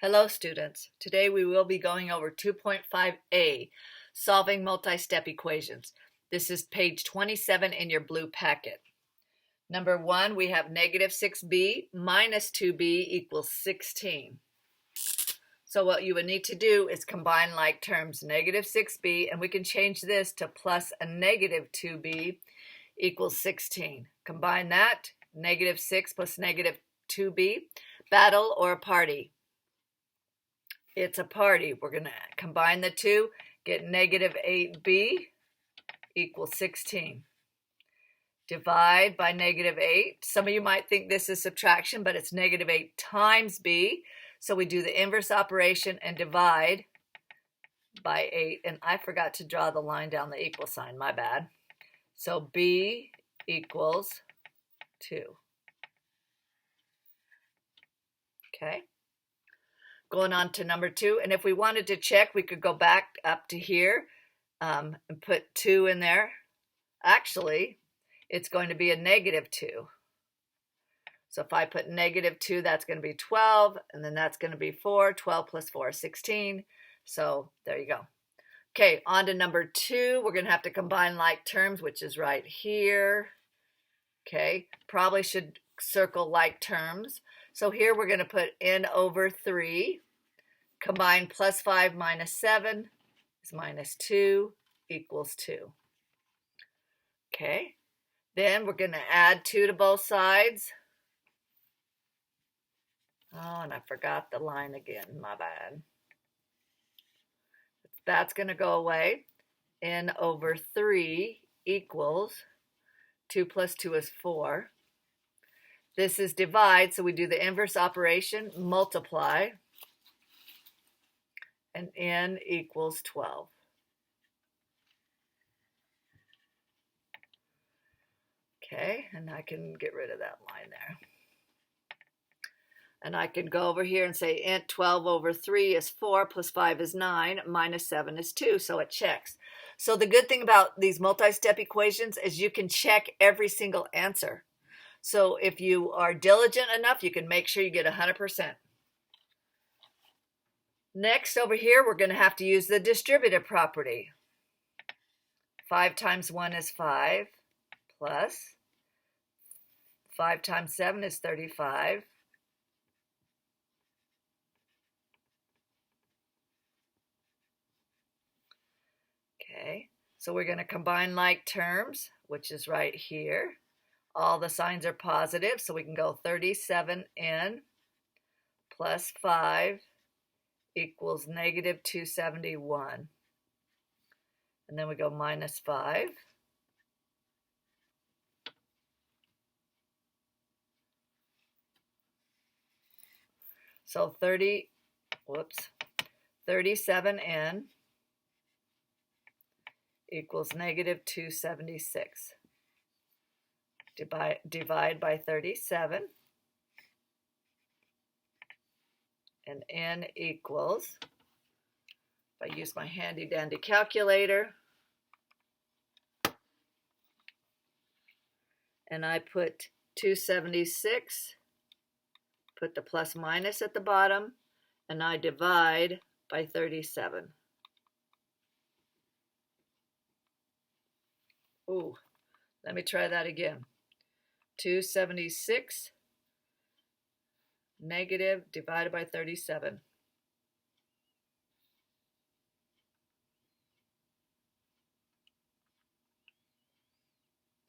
Hello students, today we will be going over 2.5a, solving multi-step equations. This is page 27 in your blue packet. Number 1, we have negative 6b minus 2b equals 16. So what you would need to do is combine like terms, negative 6b, and we can change this to plus a negative 2b equals 16. Combine that, negative 6 plus negative 2b, battle or a party? It's a party. We're going to combine the two, get negative 8b equals 16. Divide by negative 8. Some of you might think this is subtraction, but it's negative 8 times b. So we do the inverse operation and divide by 8. And I forgot to draw the line down the equal sign. My bad. So b equals 2. Okay. Going on to number 2, and if we wanted to check, we could go back up to here and put 2 in there. Actually, it's going to be a negative 2. So if I put negative 2, that's going to be 12, and then that's going to be 4. 12 plus 4 is 16. So there you go. Okay, on to number 2. We're going to have to combine like terms, which is right here. Okay, probably should circle like terms. So here we're going to put n over 3. Combine plus 5 minus 7 is minus 2 equals 2. Okay, then we're going to add 2 to both sides. Oh, and I forgot the line again, my bad. That's going to go away. N over 3 equals 2 plus 2 is 4. This is divide, so we do the inverse operation, multiply, and n equals 12. Okay, and I can get rid of that line there. And I can go over here and say int 12 over 3 is 4 plus 5 is 9 minus 7 is 2, so it checks. So the good thing about these multi-step equations is you can check every single answer. So if you are diligent enough, you can make sure you get 100%. Next, over here, we're going to have to use the distributive property. 5 times 1 is 5, plus 5 times 7 is 35. Okay, so we're going to combine like terms, which is right here. All the signs are positive, so we can go 37n plus 5 equals negative 271. And then we go minus 5. So 37n equals negative 276. Divide by 37. And n equals, if I use my handy dandy calculator, and I put 276, put the plus minus at the bottom, and I divide by 37. Ooh, let me try that again. 276 negative divided by 37.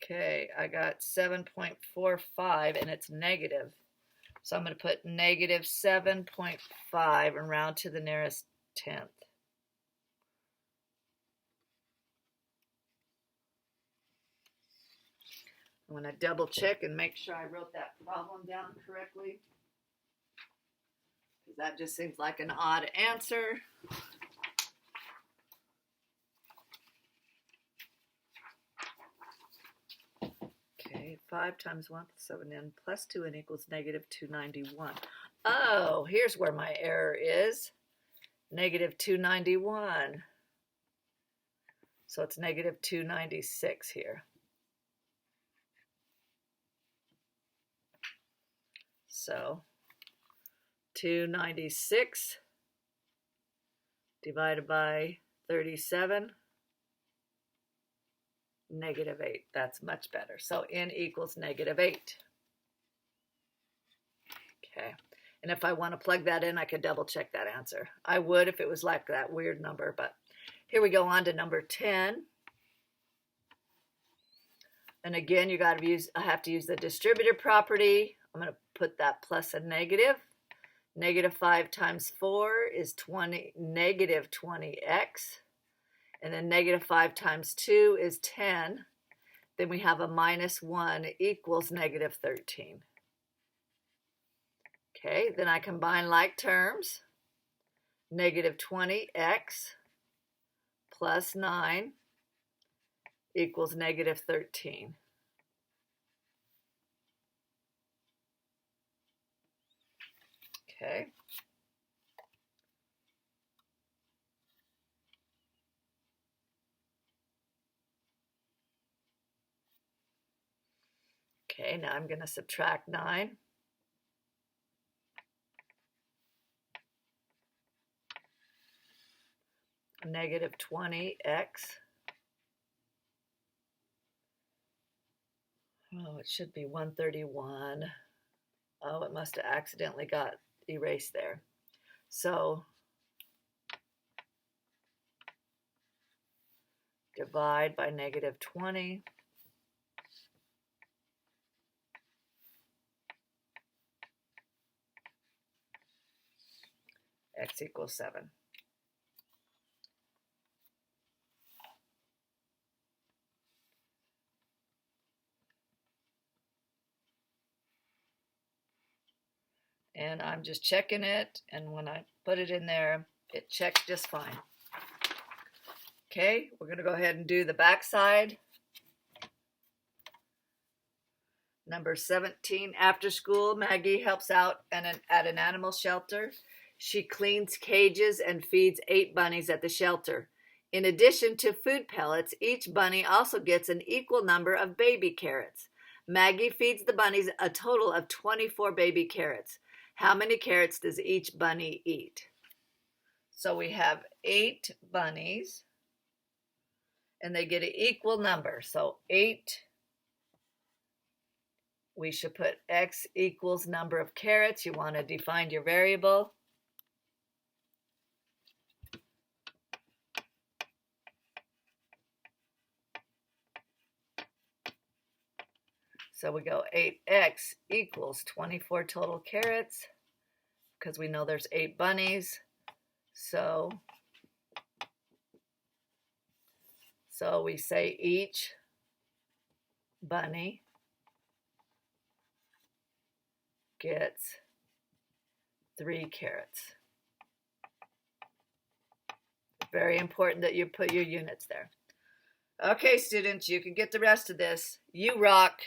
Okay, I got 7.45 and it's negative. So I'm going to put negative 7.5 and round to the nearest tenth. I'm going to double check and make sure I wrote that problem down correctly, because that just seems like an odd answer. Okay, 5 times 1 plus 7n plus 2n equals negative 291. Oh, here's where my error is. Negative 291. So it's negative 296 here. So 296 divided by 37, -8. That's much better. So n equals -8. Okay. And if I want to plug that in, I could double check that answer. I would if it was like that weird number, but here we go on to number 10. And again, I have to use the distributive property. I'm going to put that plus a negative. -5 times 4 is negative 20x. And then -5 times 2 is 10. Then we have a -1 equals -13. Okay, then I combine like terms. -20x plus 9 equals -13. Okay. Okay, now I'm going to subtract 9. -20x. Oh, it should be 131. Oh, it must have accidentally got erased there. So divide by -20. X equals 7. And I'm just checking it, and when I put it in there, it checked just fine. Okay, we're going to go ahead and do the back side. Number 17, after school, Maggie helps out at an animal shelter. She cleans cages and feeds 8 bunnies at the shelter. In addition to food pellets, each bunny also gets an equal number of baby carrots. Maggie feeds the bunnies a total of 24 baby carrots. How many carrots does each bunny eat? So we have 8 bunnies, and they get an equal number. So 8, we should put x equals number of carrots. You want to define your variable. So we go 8x equals 24 total carrots, because we know there's 8 bunnies. So we say each bunny gets 3 carrots. Very important that you put your units there. Okay, students, you can get the rest of this. You rock.